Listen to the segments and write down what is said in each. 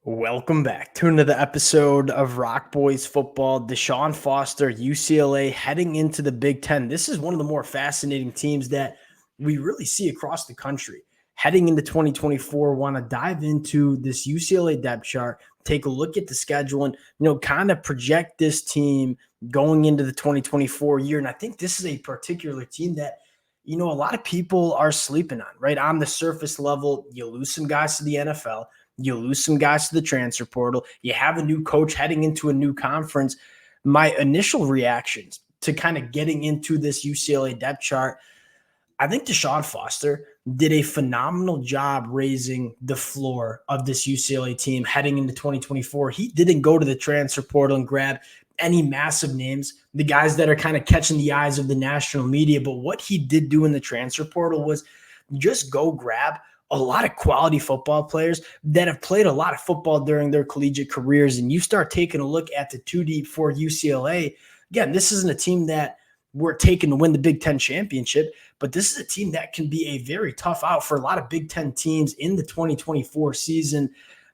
Welcome back to another episode of Rock Boys Football. DeShaun Foster, UCLA, heading into the Big Ten. This is one of the more fascinating teams that we really see across the country. Heading into 2024, want to dive into this UCLA depth chart, take a look at the schedule, and kind of project this team going into the 2024 year. And I think this is a particular team that a lot of people are sleeping on, right? On the surface level, you lose some guys to the NFL. You lose some guys to the transfer portal. You have a new coach heading into a new conference. My initial reactions to kind of getting into this UCLA depth chart, I think DeShaun Foster did a phenomenal job raising the floor of this UCLA team heading into 2024. He didn't go to the transfer portal and grab any massive names, the guys that are kind of catching the eyes of the national media. But what he did do in the transfer portal was just go grab a lot of quality football players that have played a lot of football during their collegiate careers. And you start taking a look at the 2 deep for UCLA. Again, this isn't a team that we're taking to win the Big Ten championship, but this is a team that can be a very tough out for a lot of Big Ten teams in the 2024 season.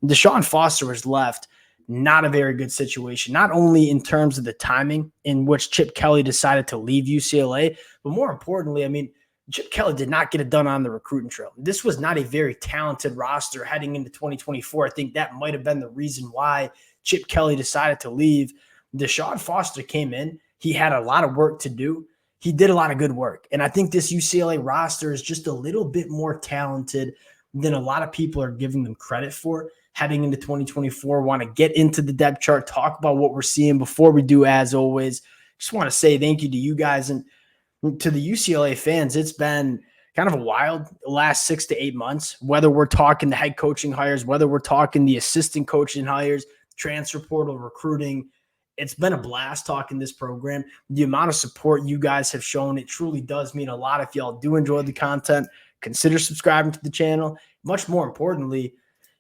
DeShaun Foster was left not a very good situation, not only in terms of the timing in which Chip Kelly decided to leave UCLA, but more importantly, Chip Kelly did not get it done on the recruiting trail. This was not a very talented roster heading into 2024. I think that might have been the reason why Chip Kelly decided to leave. DeShaun Foster came in. He had a lot of work to do. He did a lot of good work. And I think this UCLA roster is just a little bit more talented than a lot of people are giving them credit for heading into 2024. Want to get into the depth chart, talk about what we're seeing. Before we do, as always, just want to say thank you to you guys and to the UCLA fans. It's been kind of a wild last 6 to 8 months, whether we're talking the head coaching hires, whether we're talking the assistant coaching hires, transfer portal recruiting. It's been a blast talking this program. The amount of support you guys have shown, it truly does mean a lot. If y'all do enjoy the content, consider subscribing to the channel. Much more importantly,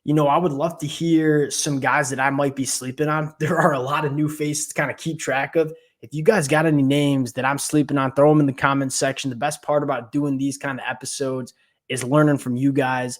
I would love to hear some guys that I might be sleeping on. There are a lot of new faces to kind of keep track of. If you guys got any names that I'm sleeping on, throw them in the comments section. The best part about doing these kind of episodes is learning from you guys.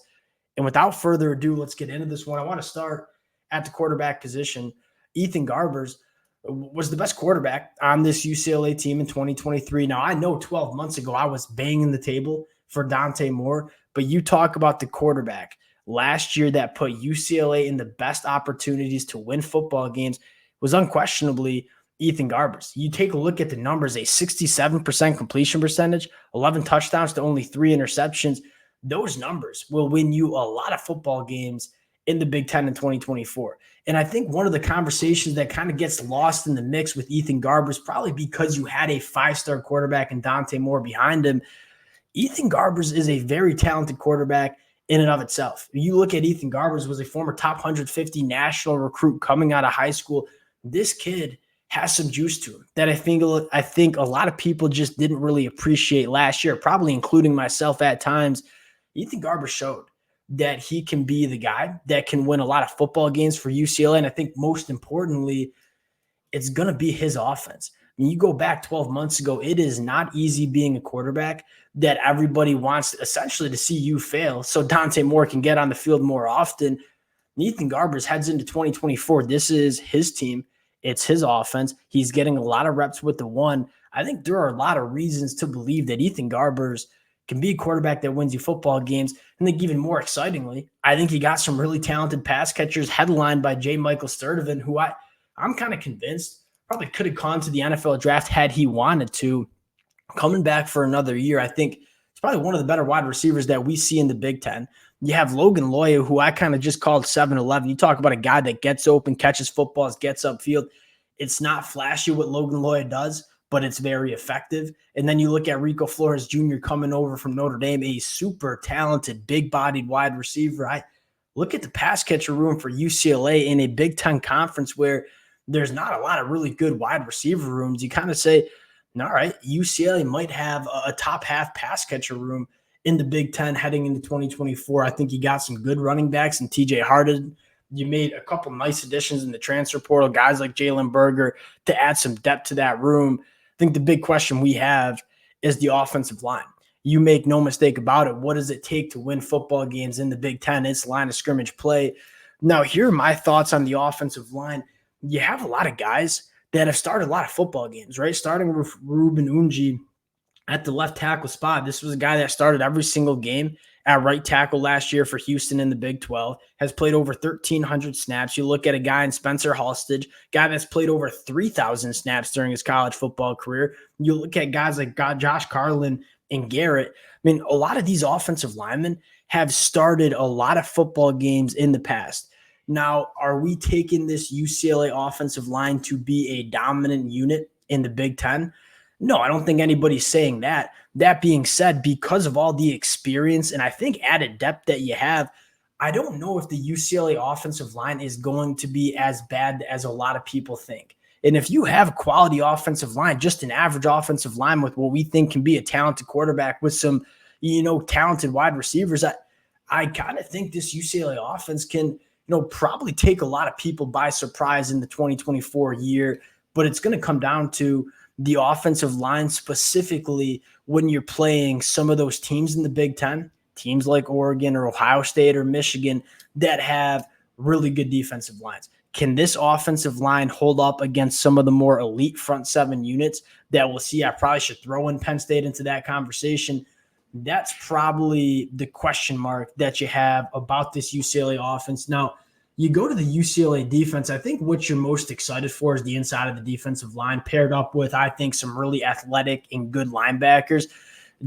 And without further ado, let's get into this one. I want to start at the quarterback position. Ethan Garbers was the best quarterback on this UCLA team in 2023. Now, I know 12 months ago I was banging the table for Dante Moore, but you talk about the quarterback last year that put UCLA in the best opportunities to win football games was unquestionably Ethan Garbers. You take a look at the numbers, a 67% completion percentage, 11 touchdowns to only 3 interceptions. Those numbers will win you a lot of football games in the Big Ten in 2024. And I think one of the conversations that kind of gets lost in the mix with Ethan Garbers, probably because you had a 5-star quarterback and Dante Moore behind him, Ethan Garbers is a very talented quarterback in and of itself. You look at Ethan Garbers, was a former top 150 national recruit coming out of high school. This kid has some juice to him that I think a lot of people just didn't really appreciate last year, probably including myself at times. Ethan Garbers showed that he can be the guy that can win a lot of football games for UCLA. And I think most importantly, it's going to be his offense. You go back 12 months ago, it is not easy being a quarterback that everybody wants essentially to see you fail so Dante Moore can get on the field more often. Ethan Garbers heads into 2024. This is his team. It's his offense. He's getting a lot of reps with the one. I think there are a lot of reasons to believe that Ethan Garbers can be a quarterback that wins you football games. And then even more excitingly, I think he got some really talented pass catchers headlined by J. Michael Sturdivant, who I'm kind of convinced probably could have gone to the NFL draft had he wanted to. Coming back for another year, I think it's probably one of the better wide receivers that we see in the Big Ten. You have Logan Loya, who I kind of just called 7-11. You talk about a guy that gets open, catches footballs, gets upfield. It's not flashy what Logan Loya does, but it's very effective. And then you look at Rico Flores Jr. coming over from Notre Dame, a super talented, big-bodied wide receiver. I look at the pass catcher room for UCLA in a Big Ten conference where there's not a lot of really good wide receiver rooms. You kind of say, all right, UCLA might have a top half pass catcher room in the Big Ten heading into 2024. I think you got some good running backs and TJ Harden. You made a couple nice additions in the transfer portal, guys like Jalen Berger to add some depth to that room. I think the big question we have is the offensive line. You make no mistake about it. What does it take to win football games in the Big Ten? It's line of scrimmage play. Now, here are my thoughts on the offensive line. You have a lot of guys that have started a lot of football games, right? Starting with Ruben Unji at the left tackle spot. This was a guy that started every single game at right tackle last year for Houston in the Big 12, has played over 1,300 snaps. You look at a guy in Spencer Halsted, guy that's played over 3,000 snaps during his college football career. You look at guys like Josh Carlin and Garrett. I mean, a lot of these offensive linemen have started a lot of football games in the past. Now, are we taking this UCLA offensive line to be a dominant unit in the Big Ten? No, I don't think anybody's saying that. That being said, because of all the experience and I think added depth that you have, I don't know if the UCLA offensive line is going to be as bad as a lot of people think. And if you have a quality offensive line, just an average offensive line with what we think can be a talented quarterback with some, talented wide receivers, I kind of think this UCLA offense can, probably take a lot of people by surprise in the 2024 year. But it's going to come down to the offensive line, specifically when you're playing some of those teams in the Big Ten, teams like Oregon or Ohio State or Michigan that have really good defensive lines. Can this offensive line hold up against some of the more elite front seven units that we'll see? I probably should throw in Penn State into that conversation. That's probably the question mark that you have about this UCLA offense. Now, you go to the UCLA defense, I think what you're most excited for is the inside of the defensive line paired up with, I think, some really athletic and good linebackers.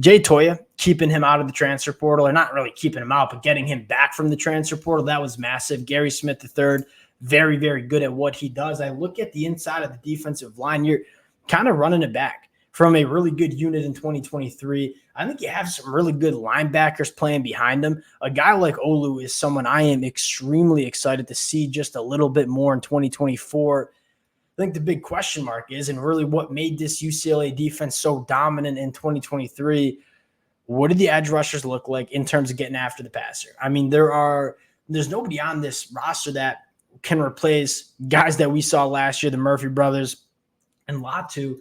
Jay Toya, keeping him out of the transfer portal, or not really keeping him out, but getting him back from the transfer portal, that was massive. Gary Smith III, very, very good at what he does. I look at the inside of the defensive line, you're kind of running it back from a really good unit in 2023. I think you have some really good linebackers playing behind him. A guy like Olu is someone I am extremely excited to see just a little bit more in 2024. I think the big question mark is, and really what made this UCLA defense so dominant in 2023, what did the edge rushers look like in terms of getting after the passer? I mean, there's nobody on this roster that can replace guys that we saw last year, the Murphy brothers and Latu.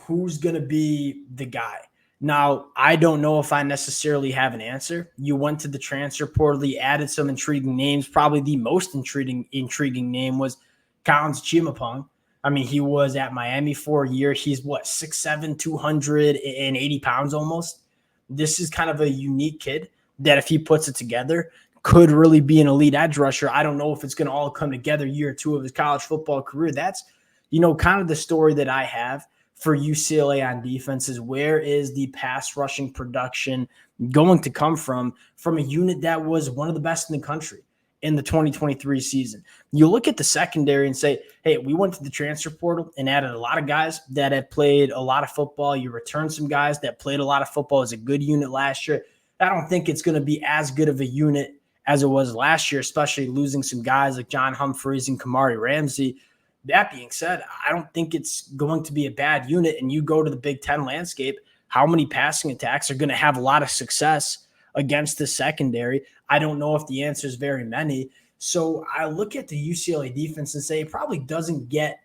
Who's going to be the guy? Now, I don't know if I necessarily have an answer. You went to the transfer portal, you added some intriguing names. Probably the most intriguing name was Collins Chimapong. I mean, he was at Miami for a year. He's 6'7", 280 pounds almost. This is kind of a unique kid that if he puts it together, could really be an elite edge rusher. I don't know if it's going to all come together year two of his college football career. That's, kind of the story that I have for UCLA on defense is where is the pass rushing production going to come from a unit that was one of the best in the country in the 2023 season. You look at the secondary and say, hey, we went to the transfer portal and added a lot of guys that have played a lot of football. You returned some guys that played a lot of football as a good unit last year. I don't think it's going to be as good of a unit as it was last year, especially losing some guys like John Humphreys and Kamari Ramsey. That being said, I don't think it's going to be a bad unit. And you go to the Big Ten landscape, how many passing attacks are going to have a lot of success against the secondary? I don't know if the answer is very many. So I look at the UCLA defense and say it probably doesn't get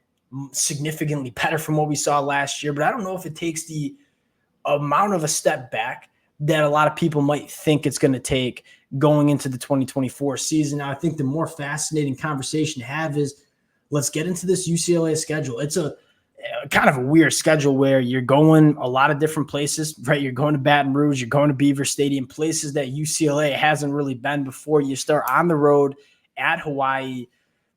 significantly better from what we saw last year, but I don't know if it takes the amount of a step back that a lot of people might think it's going to take going into the 2024 season. Now, I think the more fascinating conversation to have is, let's get into this UCLA schedule. It's a kind of a weird schedule where you're going a lot of different places, right? You're going to Baton Rouge, you're going to Beaver Stadium, places that UCLA hasn't really been before. You start on the road at Hawaii.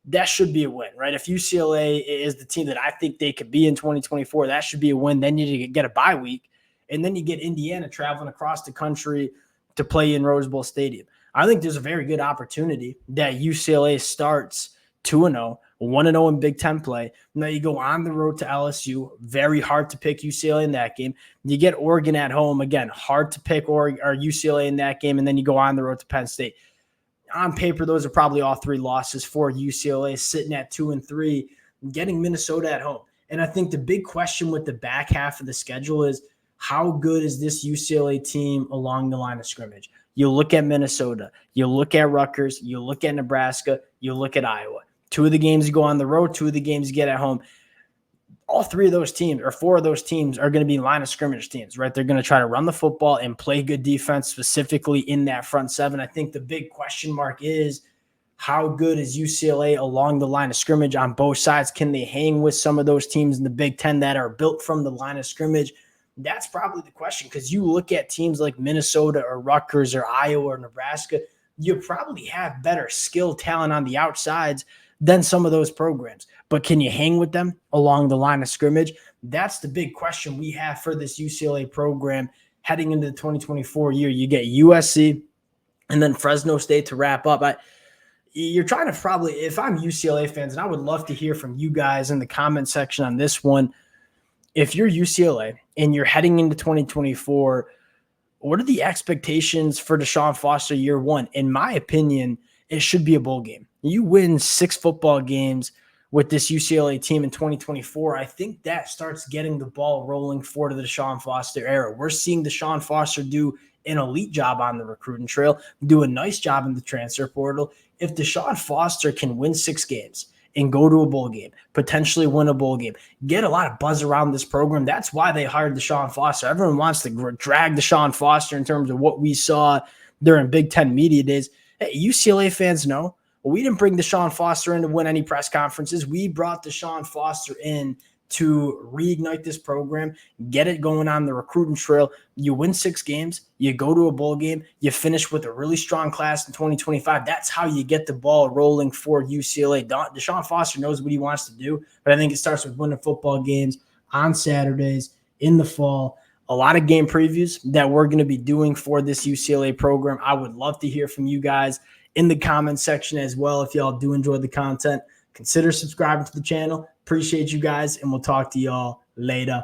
That should be a win, right? If UCLA is the team that I think they could be in 2024, that should be a win. Then you get a bye week, and then you get Indiana traveling across the country to play in Rose Bowl Stadium. I think there's a very good opportunity that UCLA starts 2-0, 1-0 in Big Ten play. Now you go on the road to LSU. Very hard to pick UCLA in that game. You get Oregon at home. Again, hard to pick or UCLA in that game. And then you go on the road to Penn State. On paper, those are probably all three losses for UCLA, sitting at 2-3, getting Minnesota at home. And I think the big question with the back half of the schedule is, how good is this UCLA team along the line of scrimmage? You look at Minnesota, you look at Rutgers, you look at Nebraska, you look at Iowa. 2 of the games you go on the road, 2 of the games you get at home. All 3 of those teams, or 4 of those teams, are going to be line of scrimmage teams, right? They're going to try to run the football and play good defense, specifically in that front seven. I think the big question mark is, How good is UCLA along the line of scrimmage on both sides? Can they hang with some of those teams in the Big Ten that are built from the line of scrimmage? That's probably the question, because you look at teams like Minnesota or Rutgers or Iowa or Nebraska, you probably have better skill talent on the outsides than some of those programs. But can you hang with them along the line of scrimmage? That's the big question we have for this UCLA program heading into the 2024 year. You get USC and then Fresno State to wrap up. You're trying to probably, if I'm UCLA fans, and I would love to hear from you guys in the comment section on this one, if you're UCLA and you're heading into 2024, what are the expectations for DeShaun Foster year one? In my opinion, it should be a bowl game. You win 6 football games with this UCLA team in 2024. I think that starts getting the ball rolling for the DeShaun Foster era. We're seeing DeShaun Foster do an elite job on the recruiting trail, do a nice job in the transfer portal. If DeShaun Foster can win 6 games and go to a bowl game, potentially win a bowl game, get a lot of buzz around this program. That's why they hired DeShaun Foster. Everyone wants to drag DeShaun Foster in terms of what we saw during Big Ten media days. Hey, UCLA fans know, we didn't bring DeShaun Foster in to win any press conferences. We brought DeShaun Foster in to reignite this program, get it going on the recruiting trail. You win 6 games, you go to a bowl game, you finish with a really strong class in 2025. That's how you get the ball rolling for UCLA. DeShaun Foster knows what he wants to do, but I think it starts with winning football games on Saturdays in the fall. A lot of game previews that we're going to be doing for this UCLA program. I would love to hear from you guys in the comment section as well. If y'all do enjoy the content, consider subscribing to the channel. Appreciate you guys, and we'll talk to y'all later.